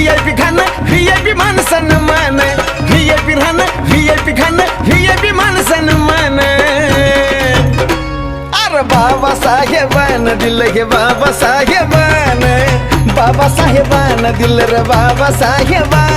VIP खाणं VIP मान सन्मान VIP राहणं VIP खाणं VIP मान सन्मान अरे बाबासाहेबानं दिलं हे बाबासाहेबानं बाबासाहेबानं दिलं रे बाबासाहेबानं